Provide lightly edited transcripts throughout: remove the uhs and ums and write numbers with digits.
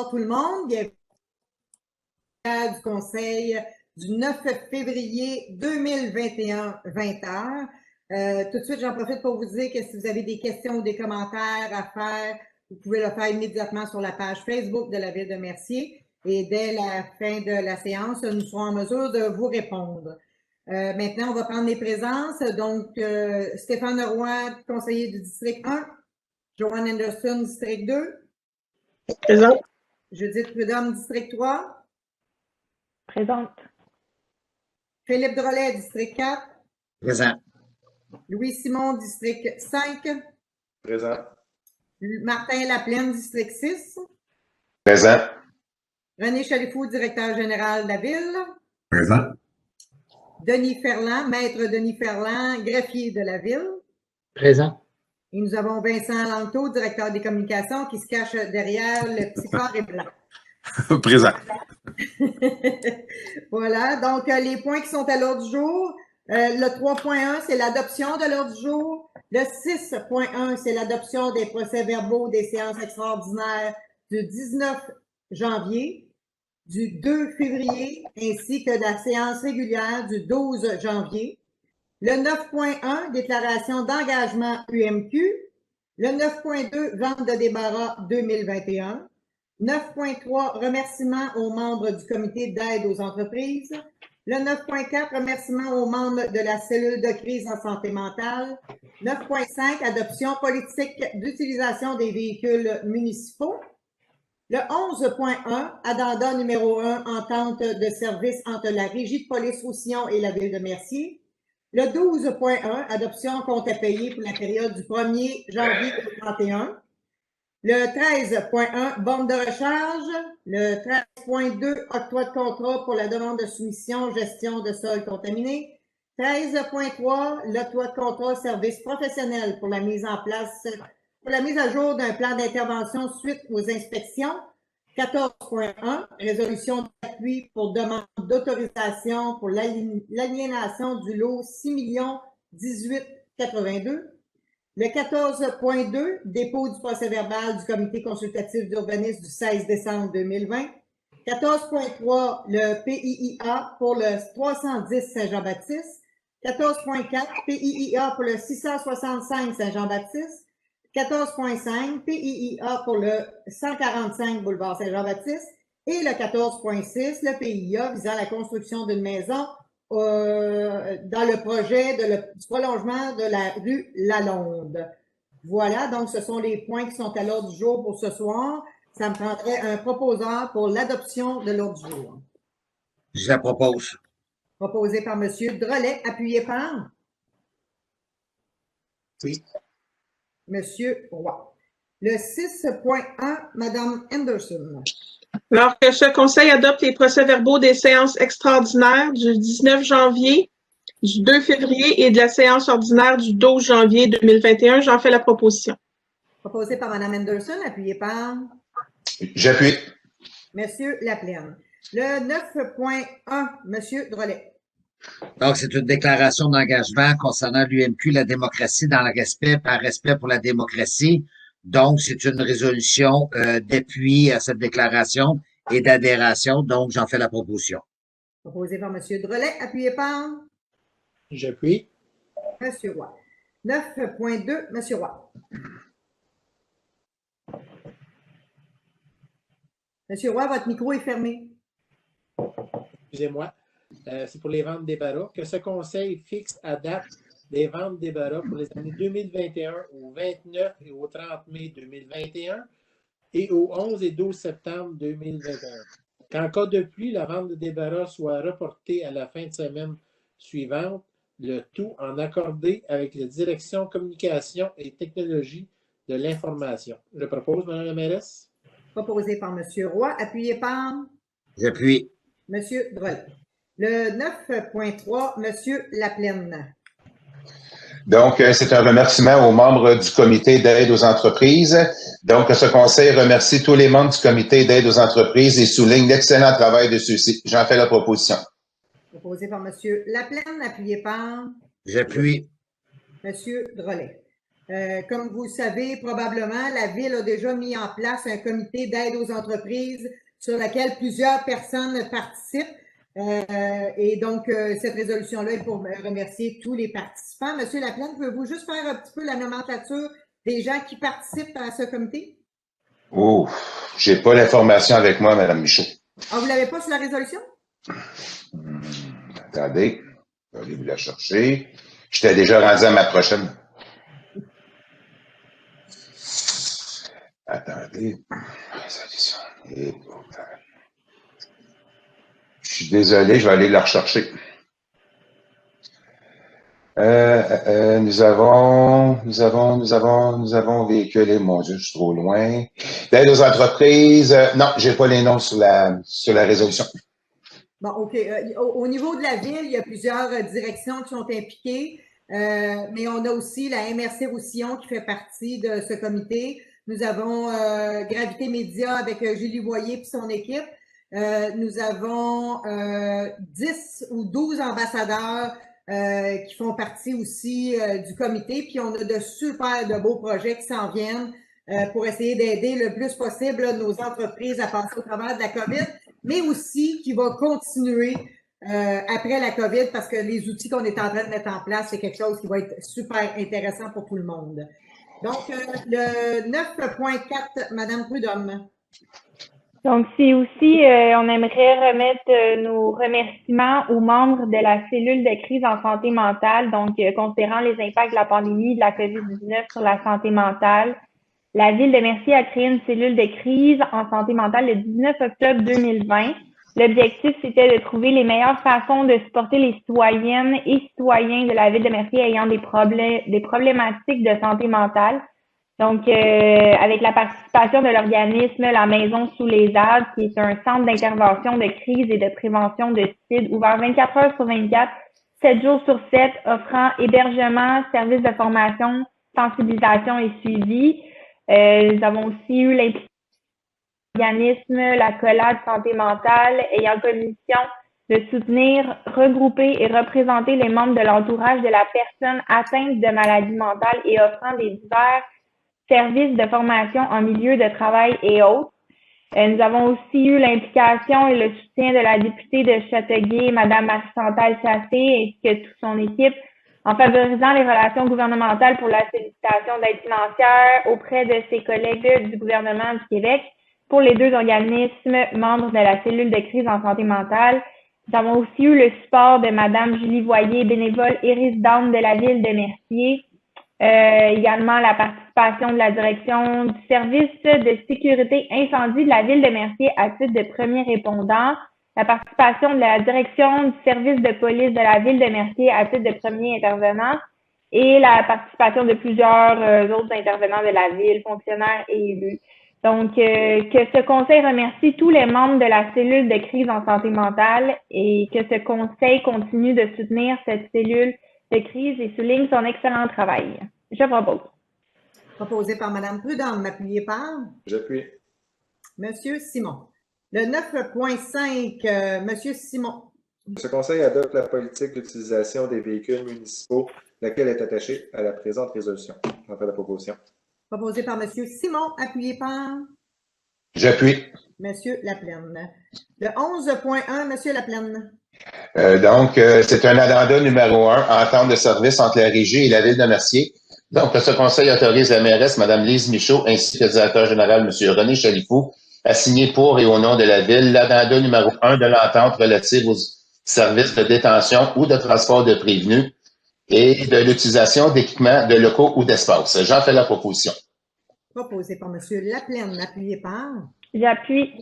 Bonsoir tout le monde. Bienvenue du Conseil du 9 février 2021, 20h. Tout de suite, j'en profite pour vous dire que si vous avez des questions ou des commentaires à faire, vous pouvez le faire immédiatement sur la page Facebook de la Ville de Mercier. Et dès la fin de la séance, nous serons en mesure de vous répondre. Maintenant, on va prendre les présences. Donc, Stéphane Roy, conseiller du district 1. Joanne Anderson, district 2. Présente. Judith Prudhomme, district 3. Présente. Philippe Drolet, district 4. Présent. Louis Simon, district 5. Présent. Martin Laplaine, district 6. Présent. René Chalifou, directeur général de la Ville. Présent. Denis Ferland, maître Denis Ferland, greffier de la Ville. Présent. Et nous avons Vincent Lanto, directeur des communications, qui se cache derrière le petit carré blanc. Présent. Voilà, donc les points qui sont à l'ordre du jour. Le 3.1, c'est l'adoption de l'ordre du jour. Le 6.1, c'est l'adoption des procès-verbaux des séances extraordinaires du 19 janvier, du 2 février, ainsi que de la séance régulière du 12 janvier. Le 9.1, déclaration d'engagement UMQ. Le 9.2, vente de débarras 2021. 9.3, remerciements aux membres du comité d'aide aux entreprises. Le 9.4, remerciements aux membres de la cellule de crise en santé mentale. 9.5, adoption politique d'utilisation des véhicules municipaux. Le 11.1, addenda numéro 1, entente de service entre la Régie de police Roussillon et la Ville de Mercier. Le 12.1, adoption compte à payer pour la période du 1er janvier au 31. Le 13.1, borne de recharge. Le 13.2, octroi de contrat pour la demande de soumission, gestion de sols contaminés. 13.3, l'octroi de contrat service professionnel pour la mise à jour d'un plan d'intervention suite aux inspections. 14.1, résolution d'appui pour demande d'autorisation pour l'aliénation du lot 6 18 82. Le 14.2, dépôt du procès-verbal du comité consultatif d'urbanisme du 16 décembre 2020. 14.3, le PIIA pour le 310 Saint-Jean-Baptiste. 14.4, PIIA pour le 665 Saint-Jean-Baptiste. 14.5, PIIA pour le 145 boulevard Saint-Jean-Baptiste. Et le 14.6, le PIIA visant la construction d'une maison dans le projet du prolongement de la rue Lalonde. Voilà, donc ce sont les points qui sont à l'ordre du jour pour ce soir. Ça me prendrait un proposeur pour l'adoption de l'ordre du jour. Je la propose. Proposé par M. Drolet, appuyé par Oui. M. Roy. Le 6.1, Mme Anderson. Alors que ce Conseil adopte les procès-verbaux des séances extraordinaires du 19 janvier, du 2 février et de la séance ordinaire du 12 janvier 2021, j'en fais la proposition. Proposé par Mme Anderson, appuyé par J'appuie. M. Laplaine. Le 9.1, M. Drolet. Donc, c'est une déclaration d'engagement concernant l'UMQ, la démocratie dans le respect, par respect pour la démocratie. Donc, c'est une résolution d'appui à cette déclaration et d'adhération. Donc, j'en fais la proposition. Proposé par M. Drolet, appuyé par J'appuie. M. Roy. 9.2, M. Roy. M. Roy, votre micro est fermé. Excusez-moi. C'est pour les ventes des débarras. Que ce conseil fixe à date des ventes des débarras pour les années 2021 au 29 et au 30 mai 2021 et au 11 et 12 septembre 2021. Qu'en cas de pluie, la vente de débarras soit reportée à la fin de semaine suivante, le tout en accordé avec la Direction Communication et Technologie de l'information. Je propose, Mme la mairesse. Proposé par M. Roy, appuyé par J'appuie. M. Drolet. Le 9.3, M. Laplaine. Donc, c'est un remerciement aux membres du comité d'aide aux entreprises. Donc, ce conseil remercie tous les membres du comité d'aide aux entreprises et souligne l'excellent travail de ceux-ci. J'en fais la proposition. Proposé par M. Laplaine, appuyé par J'appuie. M. Drolet. Comme vous le savez, probablement, la Ville a déjà mis en place un comité d'aide aux entreprises sur lequel plusieurs personnes participent. Et donc, cette résolution-là est pour remercier tous les participants. Monsieur Laplaine, pouvez-vous juste faire un petit peu la nomenclature des gens qui participent à ce comité? Oh, j'ai pas l'information avec moi, Madame Michaud. Ah, vous l'avez pas sur la résolution? Attendez, je vais aller vous la chercher. J'étais déjà rendu à ma prochaine. Attendez. Je suis désolé, je vais aller la rechercher. Nous avons véhiculé, mon Dieu, je suis trop loin. D'aide aux entreprises, non, j'ai pas les noms sur la résolution. Bon, OK. Au niveau de la Ville, il y a plusieurs directions qui sont impliquées, mais on a aussi la MRC Roussillon qui fait partie de ce comité. Nous avons Gravité Média avec Julie Boyer et son équipe. Nous avons 10 ou 12 ambassadeurs qui font partie aussi du comité. Puis on a de beaux projets qui s'en viennent pour essayer d'aider le plus possible nos entreprises à passer au travers de la COVID, mais aussi qui va continuer après la COVID parce que les outils qu'on est en train de mettre en place, c'est quelque chose qui va être super intéressant pour tout le monde. Donc, le 9.4, Madame Prudhomme. Donc, c'est aussi, on aimerait remettre nos remerciements aux membres de la cellule de crise en santé mentale, donc considérant les impacts de la pandémie de la COVID-19 sur la santé mentale. La Ville de Mercier a créé une cellule de crise en santé mentale le 19 octobre 2020. L'objectif, c'était de trouver les meilleures façons de supporter les citoyennes et citoyens de la Ville de Mercier ayant des problématiques de santé mentale. Donc, avec la participation de l'organisme La Maison sous les arbres, qui est un centre d'intervention de crise et de prévention de suicide ouvert 24 heures sur 24, 7 jours sur 7, offrant hébergement, services de formation, sensibilisation et suivi. Nous avons aussi eu l'implication de l'organisme La Collade Santé Mentale, ayant comme mission de soutenir, regrouper et représenter les membres de l'entourage de la personne atteinte de maladie mentale et offrant des divers services de formation en milieu de travail et autres. Nous avons aussi eu l'implication et le soutien de la députée de Châteauguay, Mme Marie-Chantal Chassé, ainsi que toute son équipe, en favorisant les relations gouvernementales pour la sollicitation d'aide financière auprès de ses collègues du gouvernement du Québec pour les deux organismes membres de la cellule de crise en santé mentale. Nous avons aussi eu le support de Mme Julie Boyer, bénévole et résidente de la Ville de Mercier. Également la participation de la direction du service de sécurité incendie de la Ville de Mercier à titre de premier répondant, la participation de la direction du service de police de la Ville de Mercier à titre de premier intervenant et la participation de plusieurs autres intervenants de la Ville, fonctionnaires et élus. Donc, que ce conseil remercie tous les membres de la cellule de crise en santé mentale et que ce conseil continue de soutenir cette cellule de crise et souligne son excellent travail. Je propose. Proposé par Mme Prudhomme, appuyé par? J'appuie. Monsieur Simon. Le 9.5, Monsieur Simon. Ce conseil adopte la politique d'utilisation des véhicules municipaux, laquelle est attachée à la présente résolution. J'en fais la proposition. Proposé par Monsieur Simon, appuyé par? J'appuie. Monsieur Laplaine. Le 11.1, Monsieur Laplaine. Donc, c'est un addendum numéro 1, entente de service entre la Régie et la Ville de Mercier. Donc, ce conseil autorise la mairesse, Mme Lise Michaud, ainsi que le directeur général, M. René Chalifou, à signer pour et au nom de la Ville l'addendum numéro 1 de l'entente relative aux services de détention ou de transport de prévenus et de l'utilisation d'équipements, de locaux ou d'espaces. J'en fais la proposition. Proposé par M. Laplaine, appuyé par? J'appuie.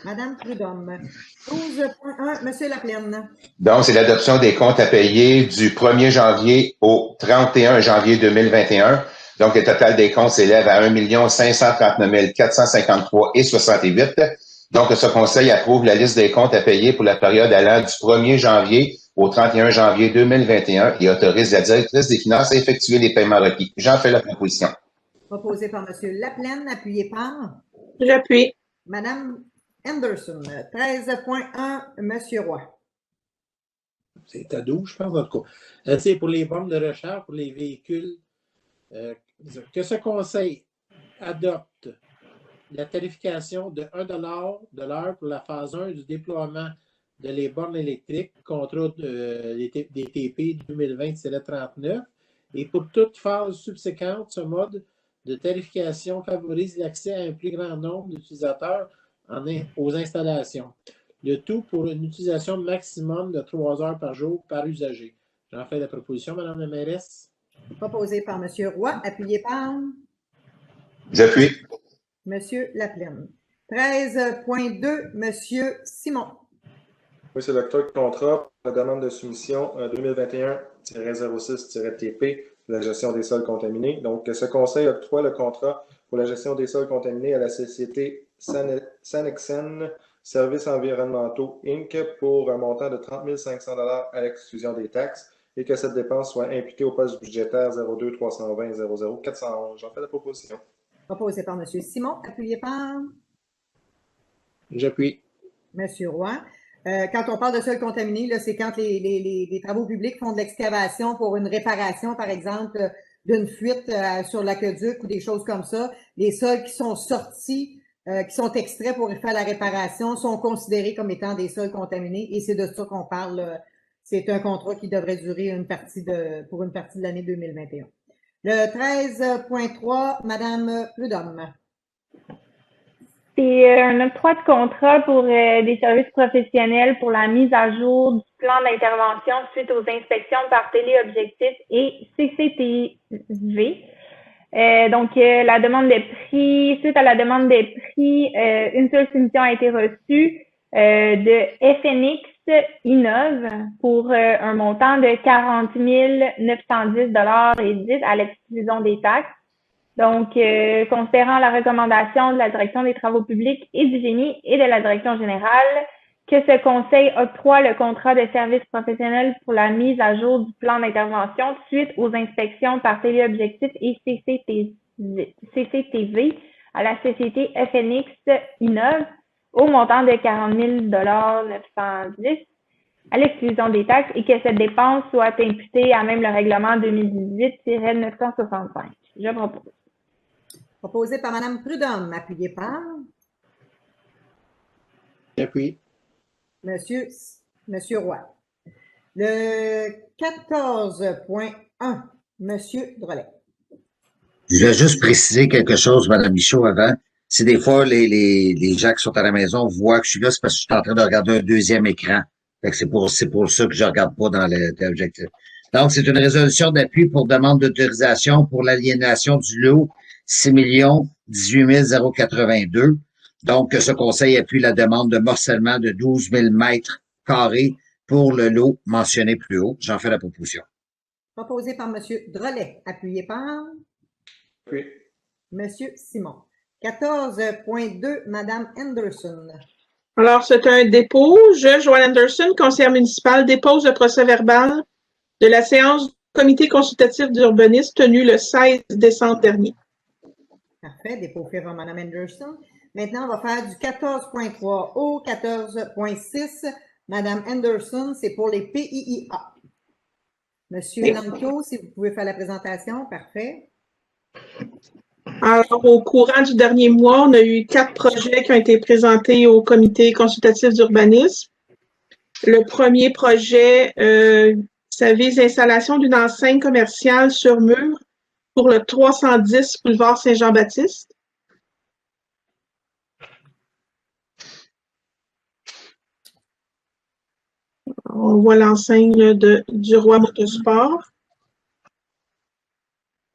Madame Prudhomme. 12.1, M. Laplaine. Donc, c'est l'adoption des comptes à payer du 1er janvier au 31 janvier 2021. Donc, le total des comptes s'élève à 1 539 453,68. Donc, ce conseil approuve la liste des comptes à payer pour la période allant du 1er janvier au 31 janvier 2021 et autorise la directrice des finances à effectuer les paiements requis. J'en fais la proposition. Proposé par M. Laplaine, appuyé par? J'appuie. Madame Anderson. 13.1, M. Roy. C'est à 12, je pense, en tout cas. C'est pour les bornes de recharge, pour les véhicules Que ce conseil adopte la tarification de 1 de l'heure pour la phase 1 du déploiement de les bornes électriques, contrat des TP 2020-39, et pour toute phase subséquente, ce mode de tarification favorise l'accès à un plus grand nombre d'utilisateurs aux installations. Le tout pour une utilisation maximum de 3 heures par jour par usager. J'en fais la proposition, Mme la mairesse. Proposé par M. Roy, appuyé par J'appuie. M. Laplaine. 13.2, M. Simon. Oui, c'est l'octroi de contrat pour la demande de soumission 2021-06-TP de la gestion des sols contaminés. Donc, ce conseil octroie le contrat pour la gestion des sols contaminés à la société Sanexen Services environnementaux Inc. pour un montant de 30 500 $ à l'exclusion des taxes et que cette dépense soit imputée au poste budgétaire 02 320 00 411. J'en fais la proposition. Proposé par M. Simon, appuyé par J'appuie. M. Roy. Quand on parle de sol contaminé, là, c'est quand les travaux publics font de l'excavation pour une réparation, par exemple, d'une fuite sur l'aqueduc ou des choses comme ça. Les sols qui sont sortis, qui sont extraits pour faire la réparation, sont considérés comme étant des sols contaminés et c'est de ça qu'on parle. C'est un contrat qui devrait durer pour une partie de l'année 2021. Le 13.3, Mme Prudhomme. C'est un octroi de contrat pour des services professionnels pour la mise à jour du plan d'intervention suite aux inspections par téléobjectif et CCTV. Donc, la demande de prix, suite à la demande de prix, une seule soumission a été reçue de FNX Innov pour un montant de 40 910 $10 à l'exclusion des taxes. Donc, considérant la recommandation de la Direction des travaux publics et du génie et de la Direction générale, que ce conseil octroie le contrat de service professionnel pour la mise à jour du plan d'intervention suite aux inspections par téléobjectif et CCTV à la société FNX Innov au montant de 40 910 à l'exclusion des taxes et que cette dépense soit imputée à même le règlement 2018-965. Je propose. Proposé par Mme Prudhomme, appuyé par J'appuie. Monsieur Roy. Le 14.1, Monsieur Drolet. Je vais juste préciser quelque chose, Mme Michaud, avant. Si des fois les gens qui sont à la maison voient que je suis là, c'est parce que je suis en train de regarder un deuxième écran. Fait que c'est pour ça que je regarde pas dans l'objectif. Donc, c'est une résolution d'appui pour demande d'autorisation pour l'aliénation du lot 6 18 082. Donc, ce conseil appuie la demande de morcellement de 12 000 mètres carrés pour le lot mentionné plus haut. J'en fais la proposition. Proposé par M. Drolet, appuyé par Oui. M. Simon. 14.2, Mme Anderson. Alors, c'est un dépôt. Je, Joanne Anderson, conseillère municipale, dépose le procès-verbal de la séance du comité consultatif d'urbanisme tenue le 16 décembre dernier. Parfait, dépôt fait par Mme Anderson. Maintenant, on va faire du 14.3 au 14.6. Mme Anderson, c'est pour les PIIA. Monsieur Lankio, si vous pouvez faire la présentation, parfait. Alors, au courant du dernier mois, on a eu 4 projets qui ont été présentés au comité consultatif d'urbanisme. Le premier projet, ça vise l'installation d'une enseigne commerciale sur mur pour le 310 boulevard Saint-Jean-Baptiste. On voit l'enseigne du Roi Motosport.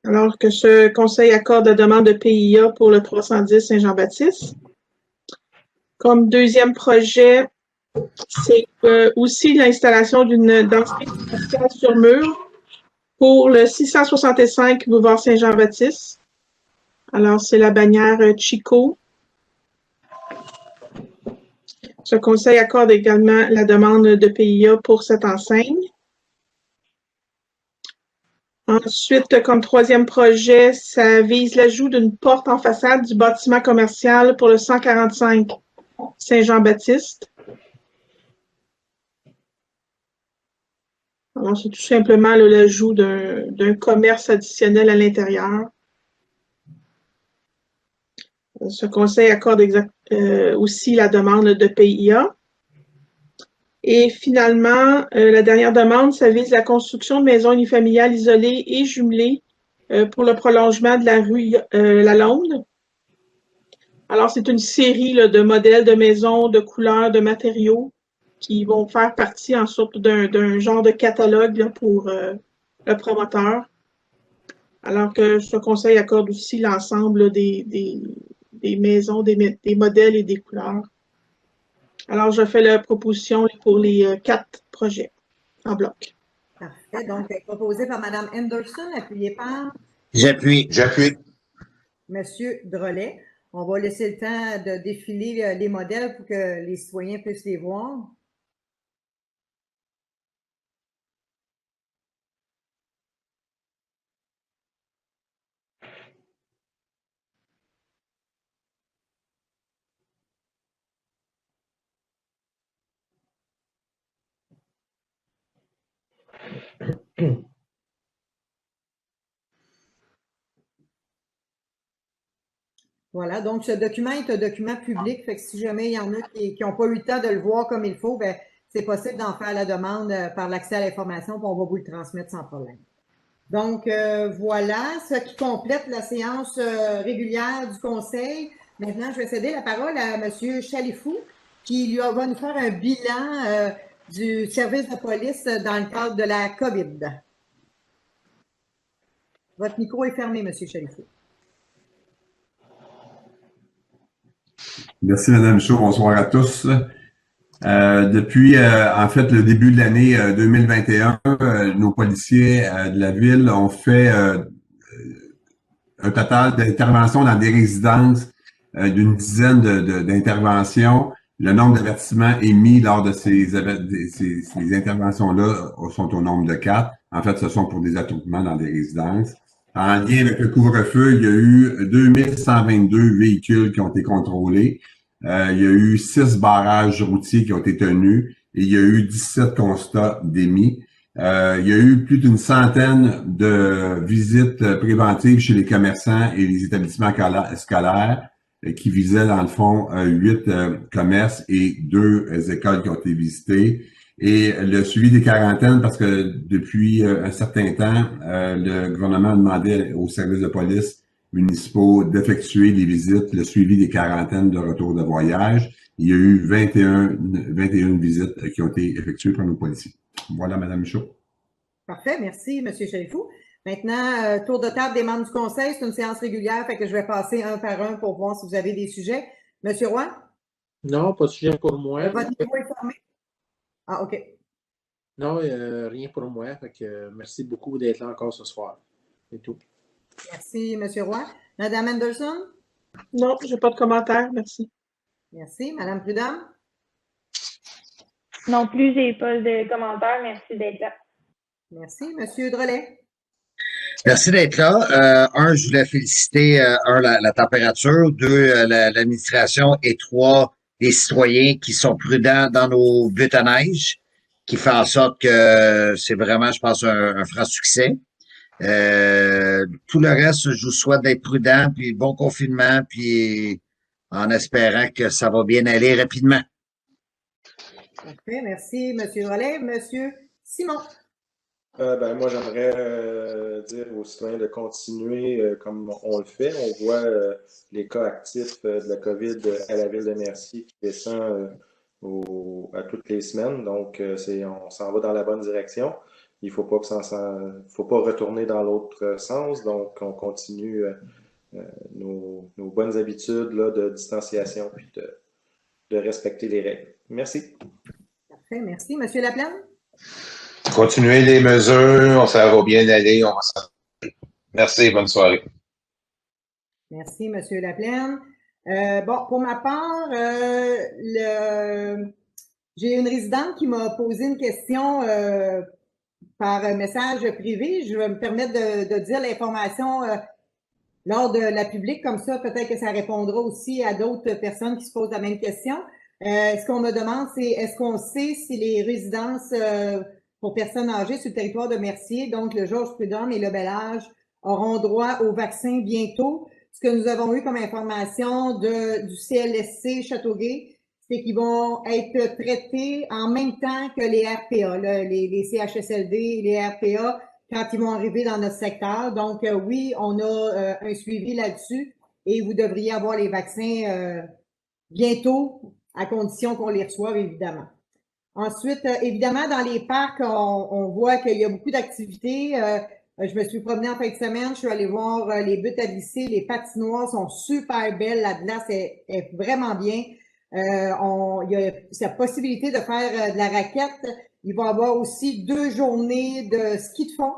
Alors que ce conseil accorde la demande de PIA pour le 310 Saint-Jean-Baptiste. Comme deuxième projet, c'est aussi l'installation d'une densité commerciale sur mur pour le 665 boulevard Saint-Jean-Baptiste. Alors, c'est la bannière Chico. Ce conseil accorde également la demande de PIA pour cette enseigne. Ensuite, comme troisième projet, ça vise l'ajout d'une porte en façade du bâtiment commercial pour le 145 Saint-Jean-Baptiste. Alors, c'est tout simplement l'ajout d'un commerce additionnel à l'intérieur. Ce conseil accorde aussi la demande de PIA. Et finalement, la dernière demande, ça vise la construction de maisons unifamiliales isolées et jumelées pour le prolongement de la rue Lalonde. Alors, c'est une série là, de modèles de maisons, de couleurs, de matériaux qui vont faire partie en sorte d'un genre de catalogue là, pour le promoteur. Alors que ce conseil accorde aussi l'ensemble des maisons, des modèles et des couleurs. Alors, je fais la proposition pour les 4 projets en bloc. Parfait. Donc, proposé par Mme Henderson, appuyé par J'appuie. Monsieur Drolet. On va laisser le temps de défiler les modèles pour que les citoyens puissent les voir. Voilà, donc ce document est un document public, fait que si jamais il y en a qui n'ont pas eu le temps de le voir comme il faut, ben c'est possible d'en faire la demande par l'accès à l'information, puis on va vous le transmettre sans problème. Donc, voilà, ce qui complète la séance régulière du Conseil. Maintenant, je vais céder la parole à M. Chalifou, qui va nous faire un bilan du service de police dans le cadre de la COVID. Votre micro est fermé, M. Chalifou. Merci, Mme Michaud. Bonsoir à tous. Depuis, en fait, le début de l'année 2021, nos policiers de la ville ont fait un total d'interventions dans des résidences d'une dizaine d'interventions. Le nombre d'avertissements émis lors de ces interventions-là sont au nombre de 4. En fait, ce sont pour des attroupements dans des résidences. En lien avec le couvre-feu, il y a eu 2122 véhicules qui ont été contrôlés. Il y a eu 6 barrages routiers qui ont été tenus et il y a eu 17 constats d'émis. Il y a eu plus d'une centaine de visites préventives chez les commerçants et les établissements scolaires qui visaient, dans le fond, 8 commerces et 2 écoles qui ont été visitées. Et le suivi des quarantaines, parce que depuis un certain temps, le gouvernement a demandé aux services de police municipaux d'effectuer les visites, le suivi des quarantaines de retour de voyage. Il y a eu 21 visites qui ont été effectuées par nos policiers. Voilà, Mme Michaud. Parfait, merci, M. Chalifou. Maintenant, tour de table des membres du Conseil, c'est une séance régulière, fait que je vais passer un par un pour voir si vous avez des sujets. M. Roy? Non, pas de sujet pour moi. Votre micro est fermé? Ah, OK. Non, rien pour moi. Fait que, merci beaucoup d'être là encore ce soir. C'est tout. Merci, M. Roy. Mme Anderson? Non, je n'ai pas de commentaire, merci. Merci. Mme Prudhomme? Non plus, je n'ai pas de commentaire. Merci d'être là. Merci. M. Drolet? Merci d'être là. Je voulais féliciter, la température, 2, l'administration et 3, les citoyens qui sont prudents dans nos buttes à neige, qui fait en sorte que c'est vraiment, je pense, un franc succès. Tout le reste, je vous souhaite d'être prudent, puis bon confinement, puis en espérant que ça va bien aller rapidement. Parfait, merci, M. Drolet. M. Simon? Moi, j'aimerais dire aux citoyens de continuer comme on le fait. On voit les cas actifs de la COVID à la ville de Mercier qui descend à toutes les semaines. Donc, on s'en va dans la bonne direction. Il ne faut pas retourner dans l'autre sens. Donc, on continue nos bonnes habitudes là, de distanciation puis de respecter les règles. Merci. Parfait, merci. M. Laplante? Continuez les mesures, ça va bien aller. Merci, bonne soirée. Merci, M. Laplaine. Pour ma part, j'ai une résidente qui m'a posé une question par message privé. Je vais me permettre de dire l'information lors de la publique, comme ça, peut-être que ça répondra aussi à d'autres personnes qui se posent la même question. Ce qu'on me demande, c'est est-ce qu'on sait si les résidences pour personnes âgées sur le territoire de Mercier, donc le Georges Prudhomme et le Bel Âge, auront droit au vaccin bientôt? ce que nous avons eu comme information du CLSC Châteauguay, c'est qu'ils vont être traités en même temps que les RPA, là, les CHSLD et les RPA, quand ils vont arriver dans notre secteur. Donc, oui, on a un suivi là-dessus et vous devriez avoir les vaccins bientôt, à condition qu'on les reçoive, évidemment. Ensuite, évidemment, dans les parcs, on voit qu'il y a beaucoup d'activités. Je me suis promenée en fin de semaine, je suis allée voir les buttes à glisser, les patinoires sont super belles, la glace est vraiment bien. Il y a cette possibilité de faire de la raquette. Il va y avoir aussi 2 journées de ski de fond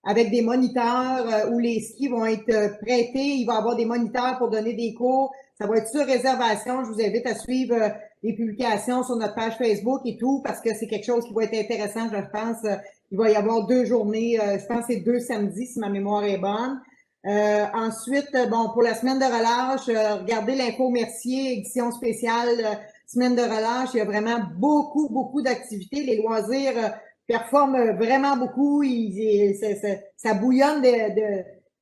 avec des moniteurs où les skis vont être prêtés. Il va y avoir des moniteurs pour donner des cours. Ça va être sur réservation. Je vous invite à suivre les publications sur notre page Facebook et tout parce que c'est quelque chose qui va être intéressant, je pense. Il va y avoir 2 journées, je pense que c'est 2 samedis si ma mémoire est bonne. Ensuite, bon, pour la semaine de relâche, regardez l'info Mercier, édition spéciale semaine de relâche. Il y a vraiment beaucoup d'activités. Les loisirs performent vraiment beaucoup. Ça bouillonne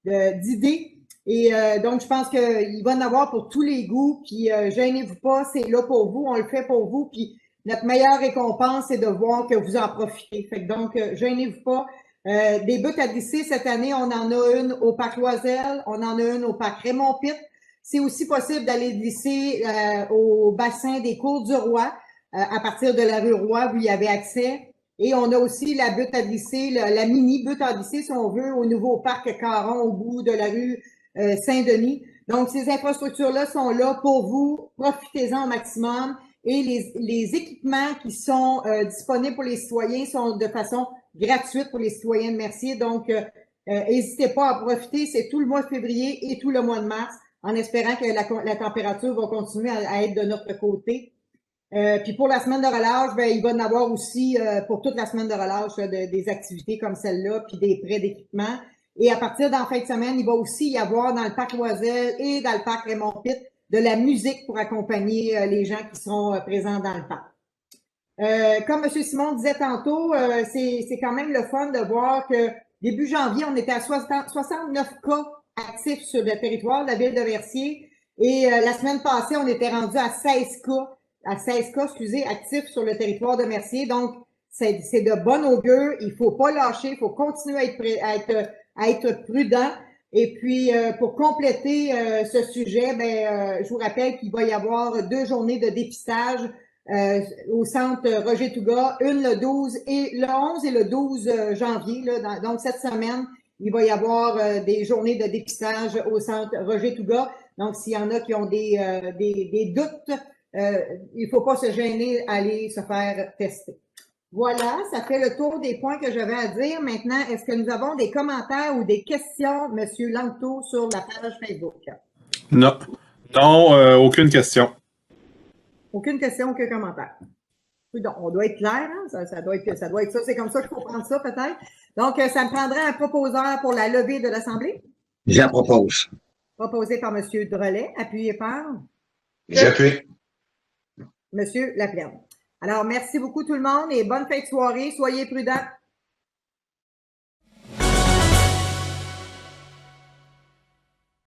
d'idées. Et donc, je pense qu'il va en avoir pour tous les goûts. Puis, gênez-vous pas, c'est là pour vous, on le fait pour vous. Puis, notre meilleure récompense, c'est de voir que vous en profitez. Fait que donc, gênez-vous pas. Des buttes à glisser, cette année, on en a une au parc Loisel, on en a une au parc Raymond-Pitt. C'est aussi possible d'aller glisser au bassin des Cours du Roi, à partir de la rue Roy, où il y avait accès. Et on a aussi la butte à glisser, la mini butte à glisser, si on veut, au nouveau parc Caron, au bout de la rue Saint-Denis. Donc, ces infrastructures-là sont là pour vous. Profitez-en au maximum. Et les équipements qui sont disponibles pour les citoyens sont de façon gratuite pour les citoyens de Mercier. Donc, n'hésitez pas à profiter. C'est tout le mois de février et tout le mois de mars, en espérant que la température va continuer à être de notre côté. Puis pour la semaine de relâche, ben, il va y en avoir aussi pour toute la semaine de relâche des activités comme celle-là, puis des prêts d'équipement. Et à partir d'en fin de semaine, il va aussi y avoir dans le parc Loisel et dans le parc Raymond-Pitt de la musique pour accompagner les gens qui seront présents dans le parc. Comme M. Simon disait tantôt, c'est quand même le fun de voir que début janvier, on était à 69 cas actifs sur le territoire de la ville de Mercier. Et la semaine passée, on était rendu à 16 cas actifs sur le territoire de Mercier. Donc, c'est de bon augure. Il faut pas lâcher. Il faut continuer à être prudent. Et puis, pour compléter ce sujet, je vous rappelle qu'il va y avoir 2 journées de dépistage au centre Roger Touga, une le 11 et le 12 janvier. Là, donc, cette semaine, il va y avoir des journées de dépistage au centre Roger Touga. Donc, s'il y en a qui ont des doutes, il ne faut pas se gêner à aller se faire tester. Voilà, ça fait le tour des points que j'avais à dire. Maintenant, est-ce que nous avons des commentaires ou des questions, M. Langto, sur la page Facebook? Non, aucune question. Aucune question, aucun commentaire. Donc, on doit être clair, hein? Ça doit être ça. C'est comme ça qu'il faut prendre ça, peut-être. Donc, ça me prendrait un proposeur pour la levée de l'Assemblée. Je la propose. Proposé par M. Drolet, appuyé par? J'appuie. M. Laplaine. Alors, merci beaucoup tout le monde et bonne fin de soirée. Soyez prudents.